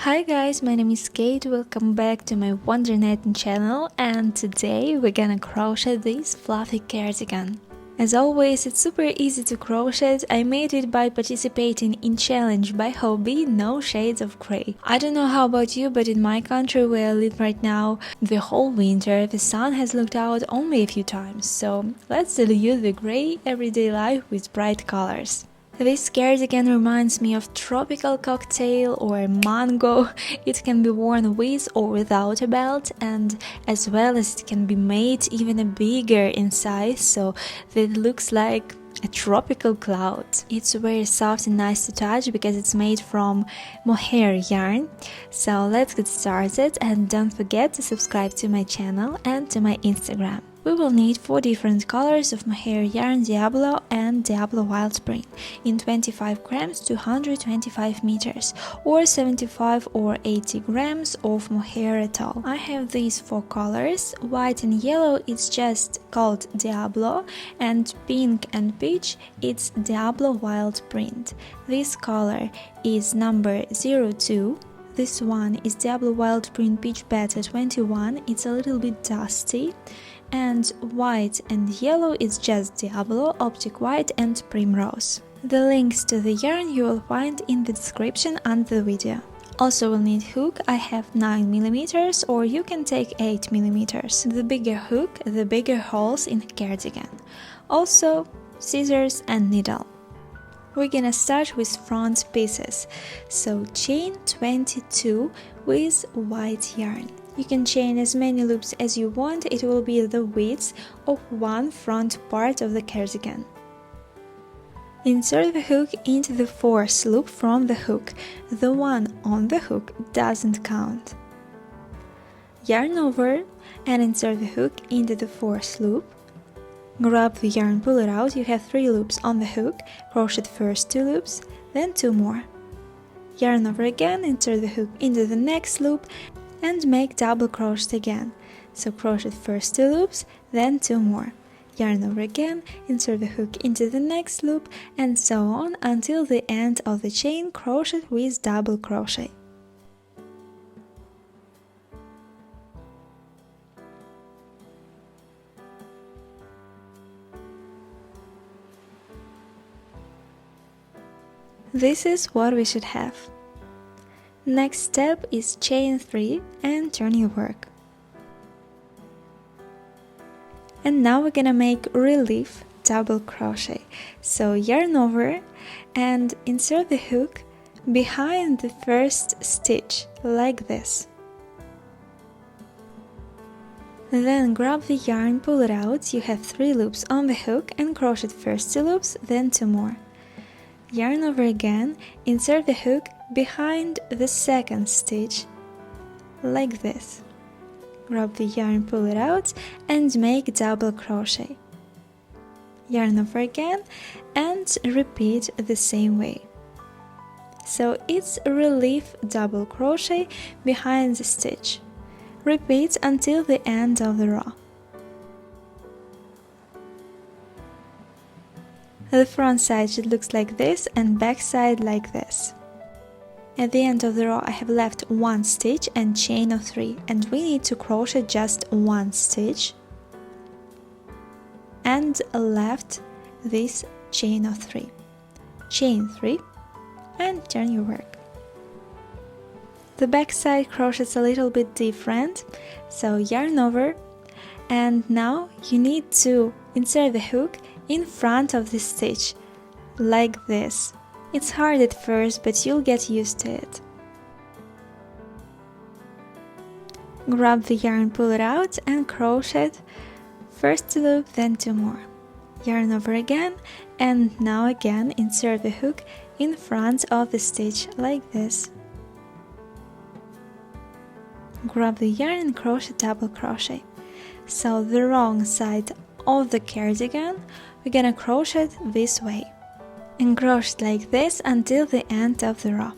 Hi guys, my name is Kate, welcome back to my wondernetting channel, and today we're gonna crochet this fluffy cardigan. As always, it's super easy to crochet. I made it by participating in challenge by hobby No Shades of Grey. I don't know how about you, but in my country where I live right now, the whole winter the sun has looked out only a few times, so let's dilute the grey everyday life with bright colors. This cardigan reminds me of tropical cocktail or mango. It can be worn with or without a belt, and as well as it can be made even bigger in size so that it looks like a tropical cloud. It's very soft and nice to touch because it's made from Mohair yarn. So let's get started, and don't forget to subscribe to my channel and to my Instagram. We will need 4 different colors of Mohair yarn, DIABLO and DIABLO Wild Print in 25 grams to 125 meters, or 75 or 80 grams of Mohair at all. I have these 4 colors. White and yellow it's just called DIABLO, and pink and peach it's DIABLO Wild Print. This color is number 02. This one is DIABLO Wild Print Peach Beta 21. It's a little bit dusty. And white and yellow is just DIABLO, Optic White and Primrose. The links to the yarn you will find in the description under the video. Also we'll need hook. I have 9mm, or you can take 8mm. The bigger hook, the bigger holes in the cardigan. Also scissors and needle. We're gonna start with front pieces, so chain 22 with white yarn. You can chain as many loops as you want, it will be the width of one front part of the cardigan. Insert the hook into the 4th loop from the hook. The one on the hook doesn't count. Yarn over and insert the hook into the 4th loop. Grab the yarn, pull it out, you have 3 loops on the hook, crochet the first 2 loops, then 2 more. Yarn over again, insert the hook into the next loop, and make double crochet again. So crochet the first 2 loops, then 2 more. Yarn over again, insert the hook into the next loop, and so on until the end of the chain, crochet with double crochet. This is what we should have. Next step is chain 3 and turn your work. And now we're gonna make relief double crochet. So yarn over and insert the hook behind the first stitch like this. Then grab the yarn, pull it out, you have 3 loops on the hook, and crochet the first 2 loops, then 2 more. Yarn over again, insert the hook behind the 2nd stitch, like this. Grab the yarn, pull it out, and make double crochet. Yarn over again, and repeat the same way. So it's relief double crochet behind the stitch. Repeat until the end of the row. The front side should look like this and back side like this. At the end of the row I have left 1 stitch and chain of 3, and we need to crochet just 1 stitch and left this chain of 3. Chain 3 and turn your work. The back side crochet's a little bit different, so yarn over, and now you need to insert the hook in front of the stitch, like this. It's hard at first, but you'll get used to it. Grab the yarn, pull it out, and crochet first loop, then 2 more. Yarn over again, and now again insert the hook in front of the stitch, like this. Grab the yarn and crochet double crochet. So the wrong side of the cardigan we're gonna crochet this way, and crochet like this until the end of the row.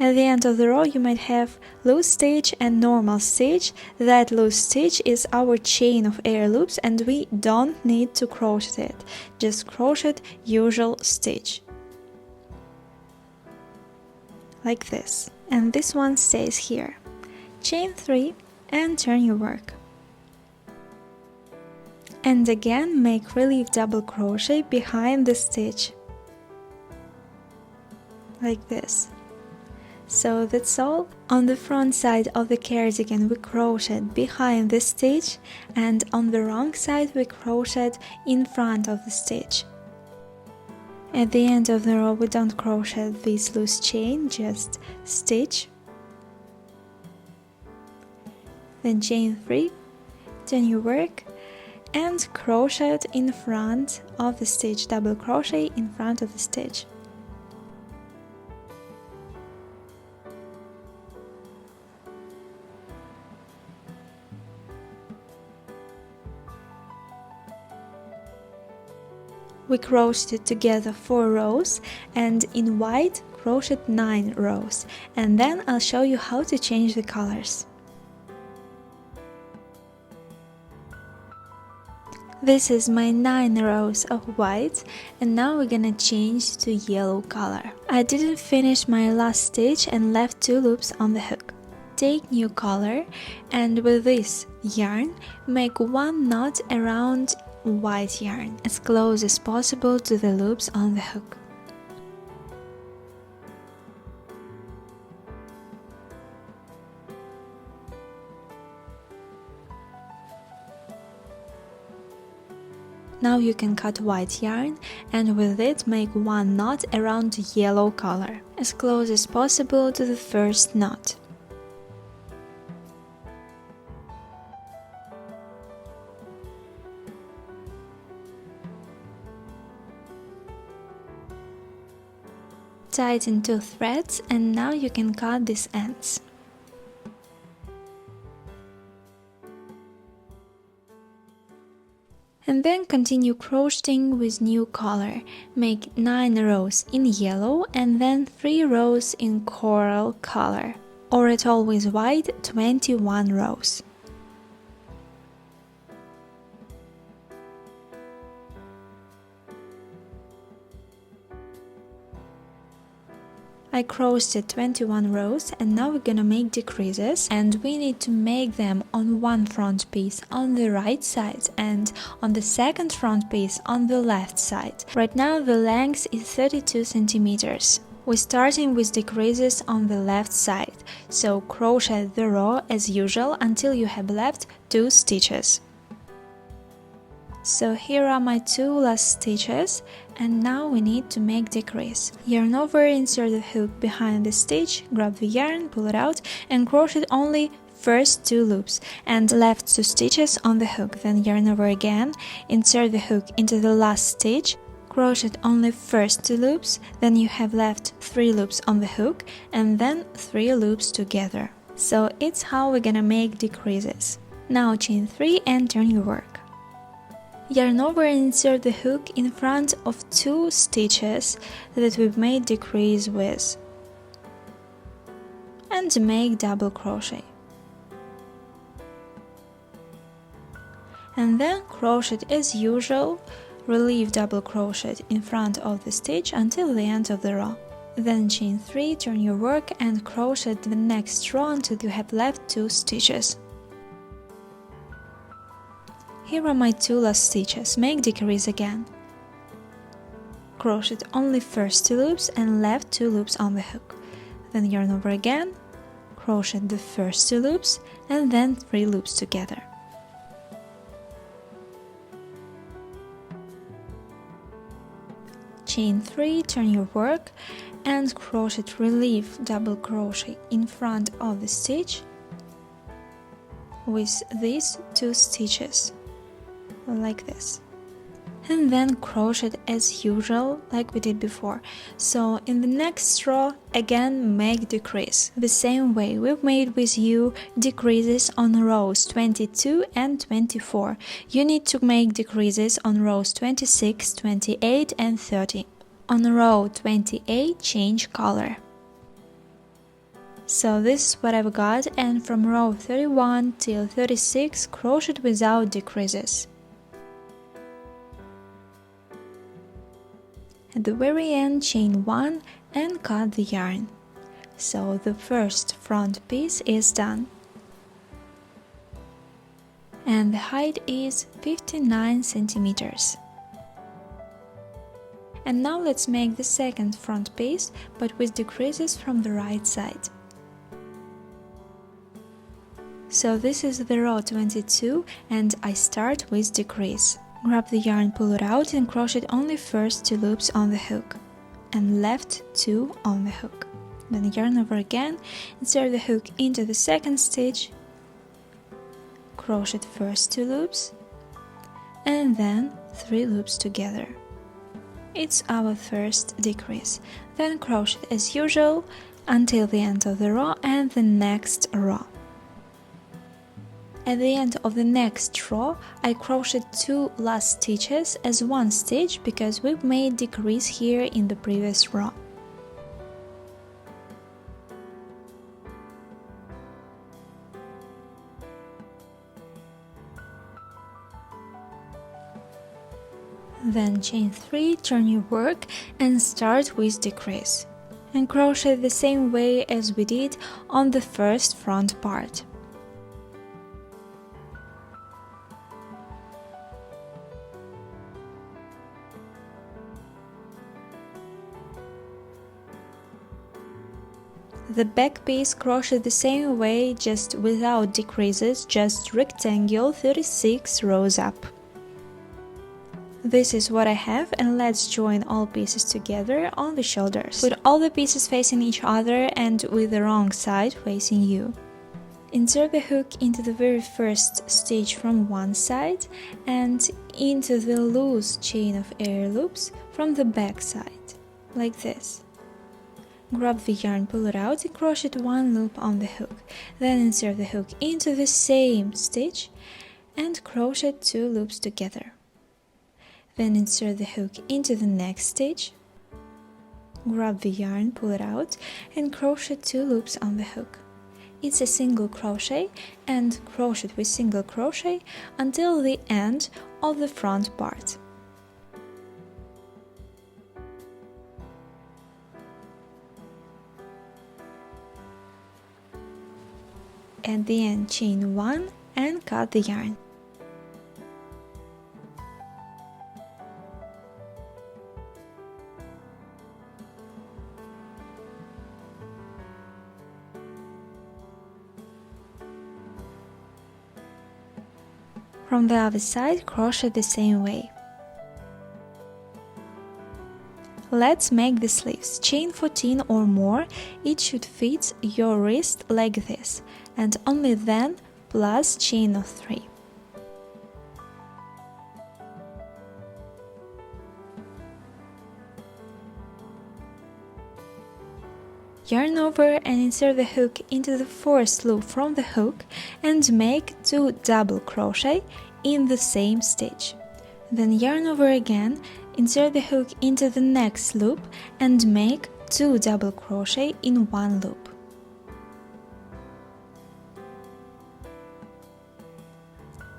At the end of the row you might have loose stitch and normal stitch. That loose stitch is our chain of air loops and we don't need to crochet it, just crochet usual stitch. Like this. And this one stays here. Chain 3 and turn your work. And again make relief double crochet behind the stitch. Like this. So that's all. On the front side of the cardigan we crocheted behind the stitch, and on the wrong side we crocheted in front of the stitch. At the end of the row we don't crochet this loose chain, just stitch, then chain 3, turn your work and crochet in front of the stitch, double crochet in front of the stitch. We crocheted together 4 rows, and in white crocheted 9 rows, and then I'll show you how to change the colors. This is my 9 rows of white, and now we're gonna change to yellow color. I didn't finish my last stitch and left 2 loops on the hook. Take new color and with this yarn make 1 knot around white yarn, as close as possible to the loops on the hook. Now you can cut white yarn and with it make 1 knot around yellow color, as close as possible to the first knot. Tighten 2 threads and now you can cut these ends. And then continue crocheting with new color. Make 9 rows in yellow and then 3 rows in coral color, or at always white 21 rows. I crocheted 21 rows and now we're gonna make decreases, and we need to make them on one front piece on the right side and on the second front piece on the left side. Right now the length is 32 centimeters. We're starting with decreases on the left side, so crochet the row as usual until you have left 2 stitches. So here are my 2 last stitches, and now we need to make decrease. Yarn over, insert the hook behind the stitch, grab the yarn, pull it out and crochet only first 2 loops and left 2 stitches on the hook, then yarn over again, insert the hook into the last stitch, crochet only first 2 loops, then you have left 3 loops on the hook and then 3 loops together. So it's how we're gonna make decreases. Now chain 3 and turn your work. Yarn over and insert the hook in front of 2 stitches that we've made decrease with, and make double crochet. And then crochet as usual, relieve double crochet in front of the stitch until the end of the row. Then chain 3, turn your work and crochet the next row until you have left 2 stitches. Here are my 2 last stitches, make decrease again. Crochet only first 2 loops and left 2 loops on the hook. Then yarn over again, crochet the first 2 loops and then 3 loops together. Chain 3, turn your work and crochet relief double crochet in front of the stitch with these 2 stitches. Like this, and then crochet as usual like we did before. So in the next row again make decrease the same way we've made with you decreases on rows 22 and 24. You need to make decreases on rows 26, 28 and 30. On row 28 change color. So this is what I've got, and from row 31 till 36 crochet without decreases. At the very end, chain 1 and cut the yarn. So the first front piece is done. And the height is 59 centimeters. And now let's make the second front piece, but with decreases from the right side. So this is the row 22, and I start with decrease. Grab the yarn, pull it out, and crochet only first 2 loops on the hook, and left 2 on the hook. Then yarn over again, insert the hook into the second stitch, crochet first 2 loops, and then 3 loops together. It's our first decrease. Then crochet as usual until the end of the row and the next row. At the end of the next row, I crocheted 2 last stitches as 1 stitch because we've made decrease here in the previous row. Then chain 3, turn your work and start with decrease. And crochet the same way as we did on the first front part. The back piece crochet the same way, just without decreases, just rectangle 36 rows up. This is what I have, and let's join all pieces together on the shoulders. Put all the pieces facing each other and with the wrong side facing you. Insert the hook into the very first stitch from one side and into the loose chain of air loops from the back side, like this. Grab the yarn, pull it out and crochet 1 loop on the hook. Then insert the hook into the same stitch and crochet 2 loops together. Then insert the hook into the next stitch, grab the yarn, pull it out, and crochet 2 loops on the hook. It's a single crochet, and crochet with single crochet until the end of the front part. At the end, chain 1 and cut the yarn. From the other side, crochet the same way. Let's make the sleeves. Chain 14 or more, it should fit your wrist like this, and only then plus chain of 3. Yarn over and insert the hook into the first loop from the hook and make 2 double crochet in the same stitch. Then yarn over again, insert the hook into the next loop and make 2 double crochet in 1 loop.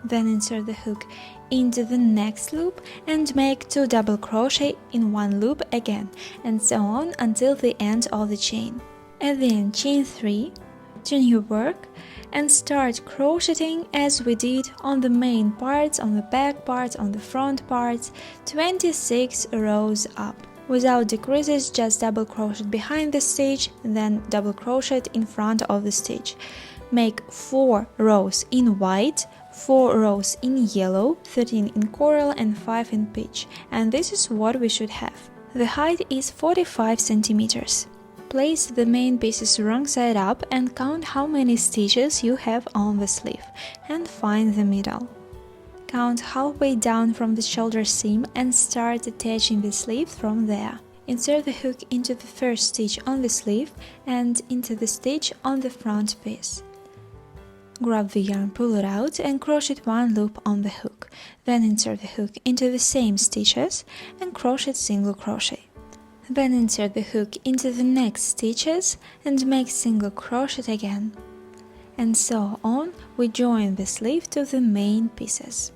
Then insert the hook into the next loop and make 2 double crochet in 1 loop again, and so on until the end of the chain. At the end, chain 3, turn your work and start crocheting as we did on the main parts, on the back parts, on the front parts, 26 rows up. Without decreases, just double crochet behind the stitch, then double crochet in front of the stitch. Make 4 rows in white, 4 rows in yellow, 13 in coral and 5 in peach, and this is what we should have. The height is 45 centimeters. Place the main pieces wrong side up and count how many stitches you have on the sleeve, and find the middle. Count halfway down from the shoulder seam and start attaching the sleeve from there. Insert the hook into the first stitch on the sleeve and into the stitch on the front piece. Grab the yarn, pull it out and crochet 1 loop on the hook. Then insert the hook into the same stitches and crochet single crochet. Then insert the hook into the next stitches and make single crochet again. And so on, we join the sleeve to the main pieces.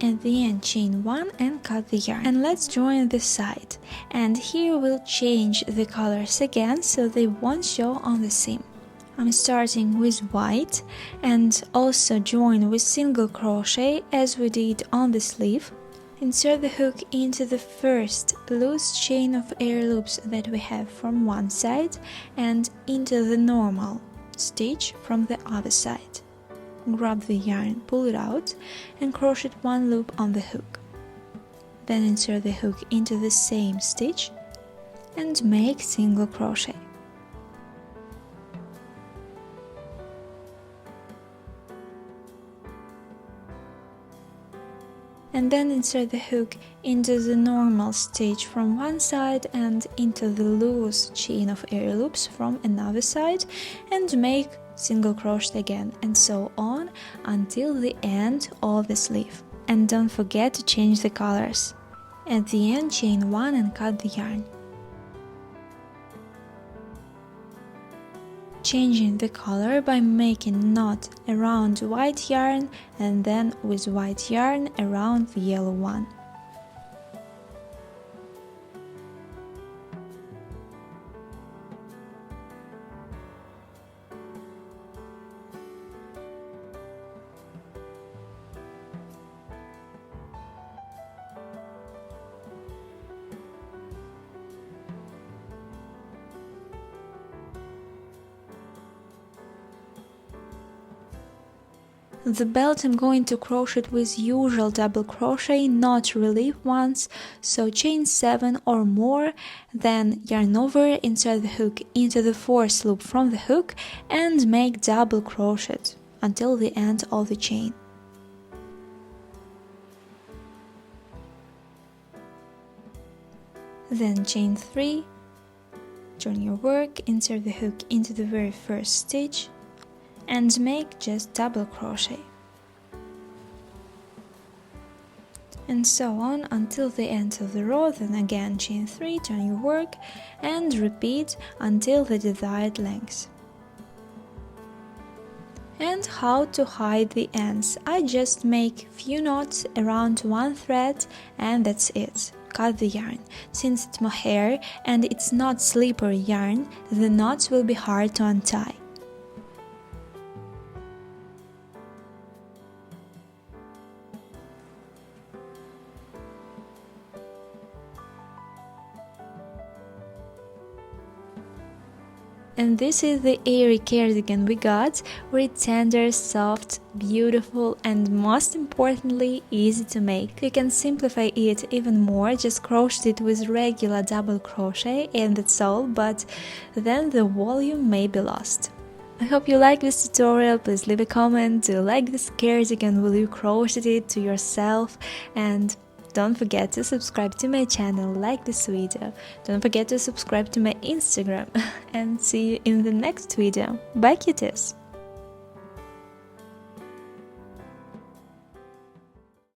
At the end, chain 1 and cut the yarn. And let's join the side. And here we'll change the colors again so they won't show on the seam. I'm starting with white and also join with single crochet as we did on the sleeve. Insert the hook into the first loose chain of air loops that we have from one side and into the normal stitch from the other side. Grab the yarn, pull it out, and crochet one loop on the hook. Then insert the hook into the same stitch and make single crochet. And then insert the hook into the normal stitch from one side and into the loose chain of air loops from another side and make single crochet again, and so on until the end of the sleeve. And don't forget to change the colors. At the end, chain 1 and cut the yarn. Changing the color by making knot around white yarn and then with white yarn around the yellow one. The belt I'm going to crochet with usual double crochet, not relief ones, so chain 7 or more, then yarn over, insert the hook into the fourth loop from the hook and make double crochet until the end of the chain. Then chain 3, join your work, insert the hook into the very first stitch and make just double crochet. And so on until the end of the row, then again chain 3, turn your work and repeat until the desired length. And how to hide the ends. I just make few knots around one thread and that's it. Cut the yarn. Since it's mohair and it's not slippery yarn, the knots will be hard to untie. And this is the airy cardigan we got, very tender, soft, beautiful and most importantly easy to make. You can simplify it even more, just crochet it with regular double crochet and that's all, but then the volume may be lost. I hope you like this tutorial. Please leave a comment. Do you like this cardigan? Will you crochet it to yourself? And don't forget to subscribe to my channel, like this video. Don't forget to subscribe to my Instagram and see you in the next video. Bye cuties!